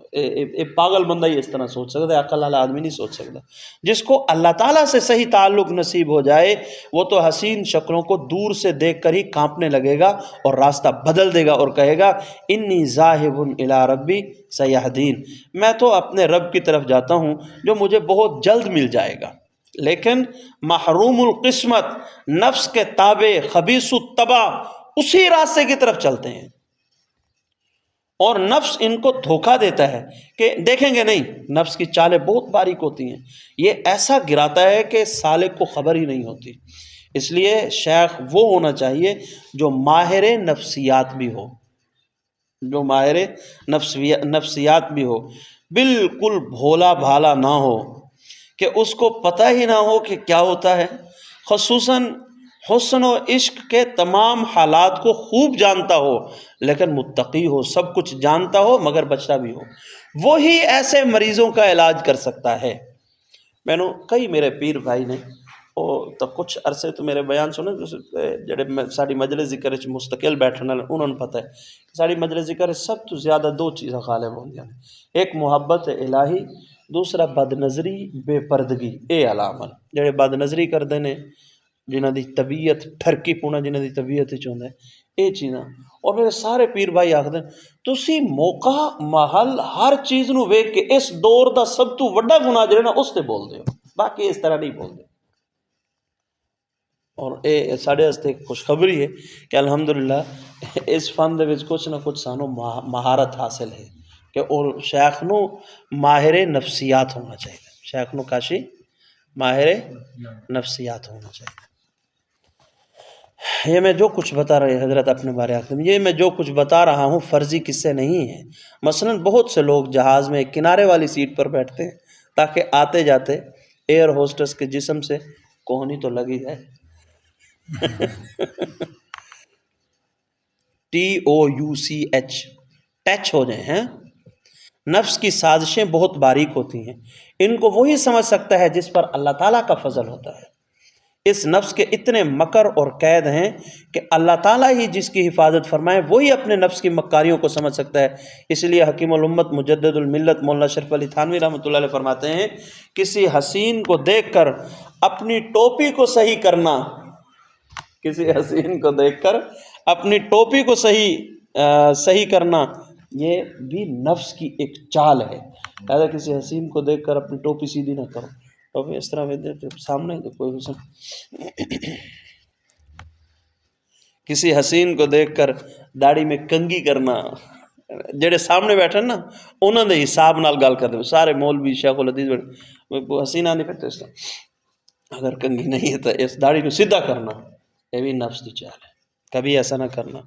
پاگل بندہ ہی اس طرح سوچ سکتا ہے، عقل والا آدمی نہیں سوچ سکتا۔ جس کو اللہ تعالیٰ سے صحیح تعلق نصیب ہو جائے وہ تو حسین شکلوں کو دور سے دیکھ کر ہی کانپنے لگے گا اور راستہ بدل دے گا اور کہے گا انی ذاہب الی ربی سیہدین، میں تو اپنے رب کی طرف جاتا ہوں جو مجھے بہت جلد مل جائے گا۔ لیکن محروم القسمت نفس کے تابع خبیث الطبع اسی راستے کی طرف چلتے ہیں اور نفس ان کو دھوکہ دیتا ہے کہ دیکھیں گے نہیں، نفس کی چالیں بہت باریک ہوتی ہیں، یہ ایسا گراتا ہے کہ سالک کو خبر ہی نہیں ہوتی۔ اس لیے شیخ وہ ہونا چاہیے جو ماہر نفسیات بھی ہو، جو ماہر نفسیات بھی ہو، بالکل بھولا بھالا نہ ہو کہ اس کو پتہ ہی نہ ہو کہ کیا ہوتا ہے، خصوصاً حسن و عشق کے تمام حالات کو خوب جانتا ہو لیکن متقی ہو، سب کچھ جانتا ہو مگر بچتا بھی ہو، وہی ایسے مریضوں کا علاج کر سکتا ہے۔ میں نے کئی میرے پیر بھائی نے تو کچھ عرصے تو میرے بیان سنے جڑے ساری مجلس ذکر مستقل بیٹھنے والے انہوں نے پتہ ہے کہ ساری مجلس ذکر سب تو زیادہ دو چیزیں غالب ہوندیاں ہیں، ایک محبت الہی، دوسرا بد نظری بے پردگی۔ اے علامل جڑے بد نظری کردے نے، جنہاں دی طبیعت ٹھرکی پونا، جنہاں دی طبیعت چاہتا ہے یہ چیزاں، اور میرے سارے پیر بھائی آخدے تسی موقع محل ہر چیز نو ویکھ کے اس دور دا سب تو وڈا گناہ جڑا نا اس تے بول دے ہو، باقی اس طرح نہیں بول دے۔ اور یہ سارے واسطے خوشخبری ہے کہ الحمدللہ اس فن دے وچ کچھ نہ کچھ سانو مہارت حاصل ہے کہ اور شیخ نو ماہر نفسیات ہونا چاہیے، شیخ نو کاشی ماہر نفسیات ہونا چاہیے۔ یہ میں جو کچھ بتا رہے حضرت اپنے بارے میں، یہ میں جو کچھ بتا رہا ہوں فرضی قصے نہیں ہیں۔ مثلا بہت سے لوگ جہاز میں ایک کنارے والی سیٹ پر بیٹھتے ہیں تاکہ آتے جاتے ایئر ہوسٹس کے جسم سے کوہنی تو لگی جائے، TOUCH ٹچ ہو جائیں ہیں۔ نفس کی سازشیں بہت باریک ہوتی ہیں، ان کو وہی سمجھ سکتا ہے جس پر اللہ تعالیٰ کا فضل ہوتا ہے۔ اس نفس کے اتنے مکر اور قید ہیں کہ اللہ تعالیٰ ہی جس کی حفاظت فرمائے وہی اپنے نفس کی مکاریوں کو سمجھ سکتا ہے۔ اس لیے حکیم الامت مجدد الملت مولانا اشرف علی تھانوی رحمۃ اللہ علیہ فرماتے ہیں، کسی حسین کو دیکھ کر اپنی ٹوپی کو صحیح کرنا، کسی حسین کو دیکھ کر اپنی ٹوپی کو صحیح کرنا، یہ بھی نفس کی ایک چال ہے۔ لہٰذا کسی حسین کو دیکھ کر اپنی ٹوپی سیدھی نہ کرو، ٹوپی اس طرح سامنے تو کوئی حسن۔ کسی حسین کو دیکھ کر داڑھی میں کنگھی کرنا، جڑے سامنے بیٹھے نا انہوں نے حساب نال گل کر دے، سارے مولوی شیخ الحدیث بیٹھے حسین نہیں پھرتے اس طرح، اگر کنگھی نہیں ہے تو اس داڑھی کو سیدھا کرنا، یہ بھی نفس کی چال ہے، کبھی ایسا نہ کرنا۔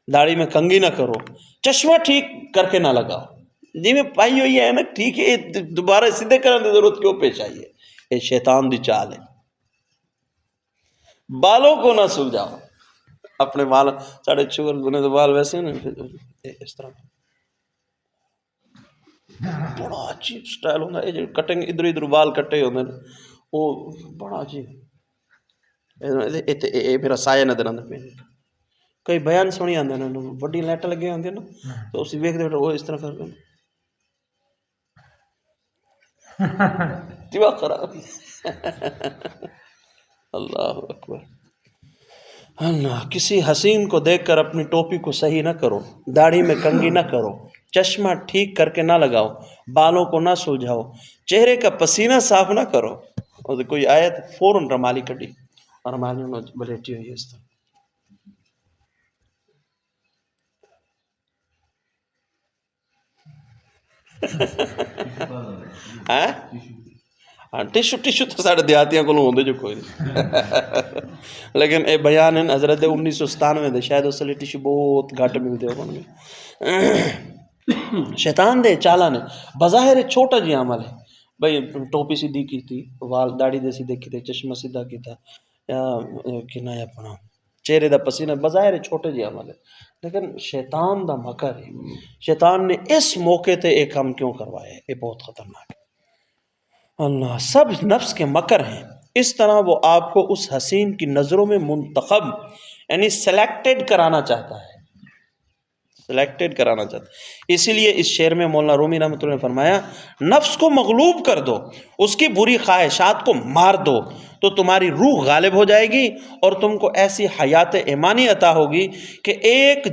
داڑھی میں کنگھی نہ کرو، چشمہ ٹھیک کر کے نہ لگاؤ، جی میں پائی ہوئی ہے نا ٹھیک ہے، دوبارہ سیدھے کرنے کی ضرورت کیوں پیش آئی ہے، یہ شیطان دی چال ہے۔ بالوں کو نہ سلجھاؤ، اپنے بال ساڑھے چور گنے تو بال ویسے ہیں نا اس طرح بڑا عجیب سٹائل ہوتا ہے، جو کٹنگ ادھر ادھر بال کٹے ہوتے ہیں وہ بڑا عجیب، یہ میرا سایہ نظر آتا پہ، کئی بیان سنی آتے ہیں بڑی لائٹیں لگی ہوتی ہیں نا تو اسی ویکھتے بیٹھے وہ اس طرح کر کے خراب۔ اللہ اکبر، اللہ۔ کسی حسین کو دیکھ کر اپنی ٹوپی کو صحیح نہ کرو، داڑھی میں کنگھی نہ کرو، چشمہ ٹھیک کر کے نہ لگاؤ، بالوں کو نہ سلجھاؤ، چہرے کا پسینہ صاف نہ کرو۔ اور کوئی آیت فوراً رمالی کٹی اور رمالی میں بلیٹی ہوئی اس طرح۔ ہاں ٹشو تو سارے دیہاتیاں کو ہوندے جو کوئی نہیں، لیکن اے بیان ہیں حضرت 1997 دے، شاید اس لیے ٹشو بہت گھٹ ملتے ہو شیطان دے چالا نے بظاہر چھوٹا جی عمل ہے، بھئی ٹوپی سیدھی کی تھی، وال داڑھی دے سیدھے کی تھے، چشمہ سیدھا کی تھا، یا کنا یا اپنا چہرے دا پسینہ، بظاہر چھوٹے جی عمل ہے، لیکن شیطان دا مکر ہے۔ شیطان نے اس موقع تے ایک کام کیوں کروایا ہے، یہ بہت خطرناک ہے۔ اللہ، سب نفس کے مکر ہیں، اس طرح وہ آپ کو اس حسین کی نظروں میں منتخب یعنی سلیکٹڈ کرانا چاہتا ہے، سلیکٹڈ کرانا چاہتا ہے۔ اسی لیے اس شعر میں مولانا رومی رحمۃ اللہ نے فرمایا، نفس کو مغلوب کر دو، اس کی بری خواہشات کو مار دو تو تمہاری روح غالب ہو جائے گی اور تم کو ایسی حیات ایمانی عطا ہوگی کہ ایک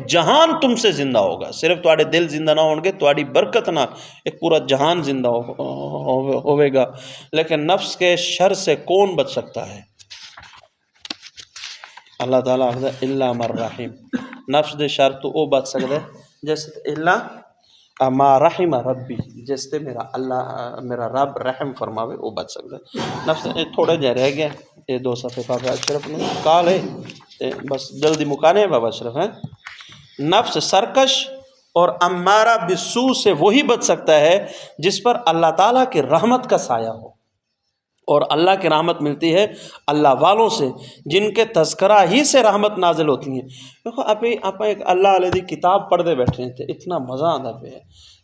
جہان تم سے زندہ ہوگا۔ صرف تواڈے دل زندہ نہ ہوں گے، تواڈی برکت نہ ایک پورا جہان زندہ ہوئے گا۔ لیکن نفس کے شر سے کون بچ سکتا ہے؟ اللہ تعالیٰ آخر الا من رحم، نفس دے شر تو وہ بچ سکتا ہے جیسے الا ما رحم ربی، جس تے میرا رب رحم فرماوے وہ بچ سکتا ہے۔ نفس تھوڑے جہ رہ گیا، یہ 2 صفحے بابا اشرف نے کال ہے، بس جلدی مکانے ہیں بابا اشرف ہیں۔ نفس سرکش اور امارہ بالسوء سے وہی بچ سکتا ہے جس پر اللہ تعالیٰ کی رحمت کا سایہ ہو، اور اللہ کی رحمت ملتی ہے اللہ والوں سے جن کے تذکرہ ہی سے رحمت نازل ہوتی ہیں۔ دیکھو آپ ایک اللہ علیہ دی کتاب پڑھ دے بیٹھے ہیں تے اتنا مزہ آتا پہ ہے،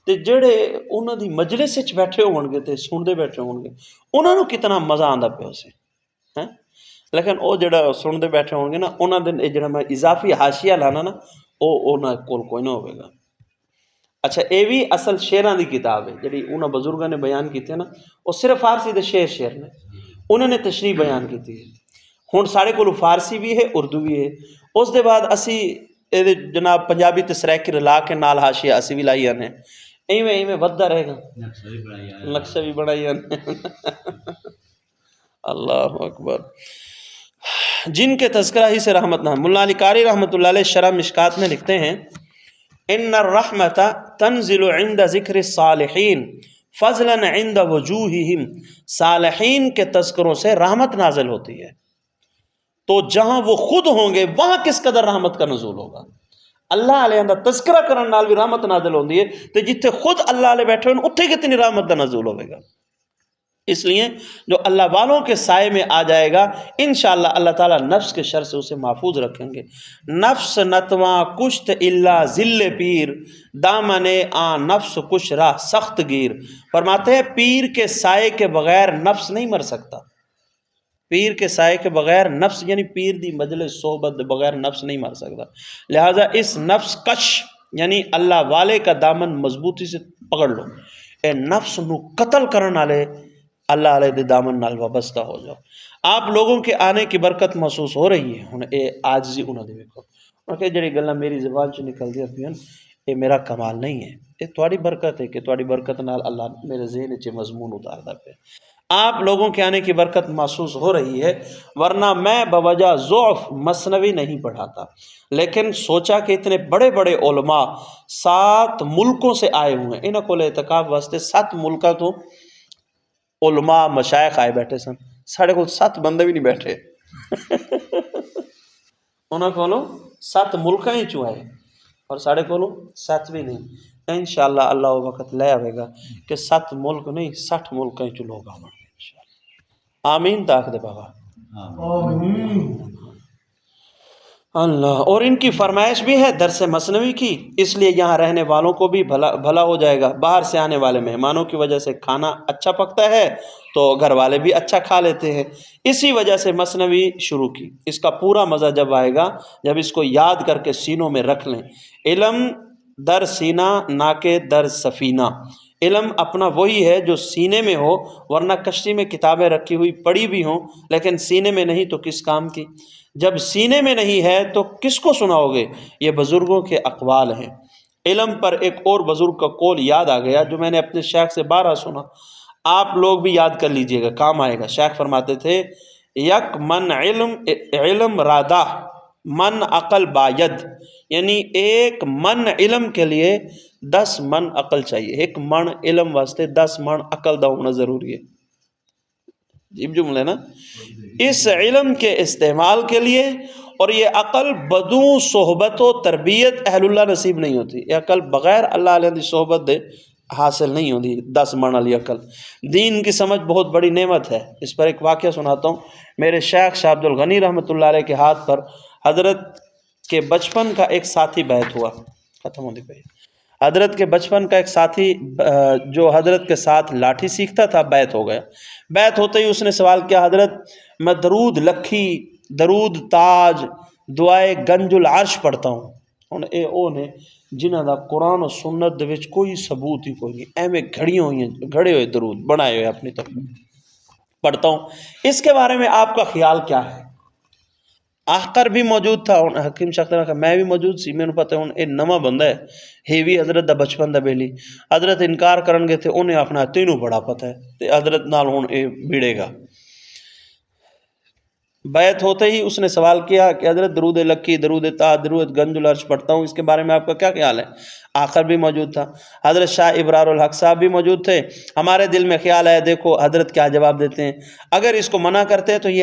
تے جڑے انہوں دی مجلس وچ بیٹھے ہون گے تے سن دے بیٹھے ہون گے انہوں نے کتنا مزہ آتا پہ اسے، ہیں؟ لیکن وہ جڑا سن دے بیٹھے ہون گے نا انہوں دے جڑا میں اضافی حاشیہ لانا نا وہ انہوں کول کوئی نہ ہوئے گا۔ اچھا یہ بھی اصل شعراں دی کتاب ہے جڑی انہاں بزرگاں نے بیان کیتے ہیں نا، وہ صرف فارسی دے شعر نے انہوں نے تشریح بیان کی ہے۔ ہن سارے کول فارسی بھی ہے، اردو بھی ہے، اس دے بعد اسی جناب پنجابی تے سریکی رلا کے نال حاشیہ اسی بھی لائی نے، ایویں ودتا رہے گا، نقشہ بھی بنائی نے۔ اللہ اکبر۔ جن کے تذکرہ ہی سے رحمت نہ. مولانا علی قاری رحمۃ اللہ علیہ شرح مشکات میں لکھتے ہیں ان الرحمت تنزل عند ذکر الصالحین فضلا عند وجوہہم. صالحین کے تذکروں سے رحمت نازل ہوتی ہے، تو جہاں وہ خود ہوں گے وہاں کس قدر رحمت کا نزول ہوگا. اللہ علیہ دا تذکرہ کرن نال بھی رحمت نازل ہوندی ہے، تو جتھے خود اللہ علیہ بیٹھے ہوئے اتھے کتنی رحمت دا نزول ہوئے گا. اس لیے جو اللہ والوں کے سائے میں آ جائے گا انشاءاللہ اللہ تعالیٰ نفس کے شر سے اسے محفوظ رکھیں گے. نفس نتواں کشت الا ذل پیر دامن آن نفس کش راہ سخت گیر. فرماتے ہیں پیر کے سائے کے بغیر نفس نہیں مر سکتا. پیر کے سائے کے بغیر نفس یعنی پیر دی مجلس صحبت بغیر نفس نہیں مر سکتا. لہٰذا اس نفس کش یعنی اللہ والے کا دامن مضبوطی سے پکڑ لو. اے نفس نو قتل کرن والے اللہ علیہ دے دامن نال وابستہ ہو جاؤ. آپ لوگوں کے آنے کی برکت محسوس ہو رہی ہے. ہن اے عاجزی انہاں دے ویکھو کہ جڑی گلاں میری زبان چ نکلدیاں پیاں اے میرا کمال نہیں ہے، اے تہاڈی برکت ہے کہ تہاڈی برکت نال اللہ میرے ذہن وچ مضمون اتاردا پیا. آپ لوگوں کے آنے کی برکت محسوس ہو رہی ہے، ورنہ میں بوجہ ضعف مثنوی نہیں پڑھاتا. لیکن سوچا کہ اتنے بڑے بڑے علماء 7 ملکوں سے آئے ہوئے ہیں، انہاں کول اعتکاف واسطے 7 ملکاں تو علماء مشائخ آئے بیٹھے سن. ساڑھے کو 7 بندے بھی نہیں بیٹھے انہاں کولوں 7 ملکاں ہی چوائے اور ساڑھے کولوں 7 بھی نہیں. انشاءاللہ اللہ وہ وقت لے آئے گا کہ 7 ملک نہیں 60 ملکاں ہی چ لوگ آون گے انشاءاللہ. آمین تاک دے بابا اللہ. اور ان کی فرمائش بھی ہے درس مثنوی کی، اس لیے یہاں رہنے والوں کو بھی بھلا ہو جائے گا. باہر سے آنے والے مہمانوں کی وجہ سے کھانا اچھا پکتا ہے تو گھر والے بھی اچھا کھا لیتے ہیں. اسی وجہ سے مثنوی شروع کی. اس کا پورا مزہ جب آئے گا جب اس کو یاد کر کے سینوں میں رکھ لیں. علم در سینہ نہ کہ در سفینہ. علم اپنا وہی ہے جو سینے میں ہو، ورنہ کشتی میں کتابیں رکھی ہوئی پڑھی بھی ہوں لیکن سینے میں نہیں تو کس کام کی. جب سینے میں نہیں ہے تو کس کو سناؤ گے. یہ بزرگوں کے اقوال ہیں. علم پر ایک اور بزرگ کا قول یاد آ گیا جو میں نے اپنے شیخ سے 12 سنا. آپ لوگ بھی یاد کر لیجئے گا، کام آئے گا. شیخ فرماتے تھے یک من علم رادہ من عقل باید، یعنی 1 من علم کے لیے 10 من عقل چاہیے. 1 من علم واسطے 10 من عقل دا ہونا ضروری ہے. عجیب جملہ ہے نا. اس علم کے استعمال کے لیے، اور یہ عقل بدون صحبت و تربیت اہل اللہ نصیب نہیں ہوتی. یہ عقل بغیر اللہ علیہ دی صحبت دے حاصل نہیں ہوتی. 10 من والی عقل. دین کی سمجھ بہت بڑی نعمت ہے. اس پر ایک واقعہ سناتا ہوں. میرے شیخ شاہ عبد الغنی رحمۃ اللہ علیہ کے ہاتھ پر حضرت کے بچپن کا ایک ساتھی بیعت ہوا. ختم ہونے پہ حضرت کے بچپن کا ایک ساتھی جو حضرت کے ساتھ لاٹھی سیکھتا تھا بیعت ہو گیا. بیعت ہوتے ہی اس نے سوال کیا حضرت میں درود لکھی درود تاج دعائے گنج العرش پڑھتا ہوں. ہن اے او نے جنہاں دا قرآن و سنت دے وچ کوئی ثبوت ہی کوئی نہیں، ایویں گھڑیاں ہوئی گھڑے ہوئے درود بنائے ہوئے اپنی طرف پڑھتا ہوں. اس کے بارے میں آپ کا خیال کیا ہے؟ آخر بھی موجود تھا. حکیم شاہ نے کہا میں بھی موجود سی. میں نے پتہ ہوں اے نواں بندہ ہے، ہے بھی حضرت دا بچپن دا بیلی. حضرت انکار کرن گے تھے، انہیں آخنا تینوں بڑا پتہ ہے تے حضرت نال ہوں اے بھیڑے گا. بیعت ہوتے ہی اس نے سوال کیا کہ حضرت درود لکی درود تاج درود گنج العرش پڑھتا ہوں، اس کے بارے میں آپ کا کیا خیال ہے؟ آخر بھی موجود تھا. حضرت شاہ ابرار الحق صاحب بھی موجود تھے. ہمارے دل میں خیال ہے دیکھو حضرت کیا جواب دیتے ہیں. اگر اس کو منع کرتے ہیں تو یہ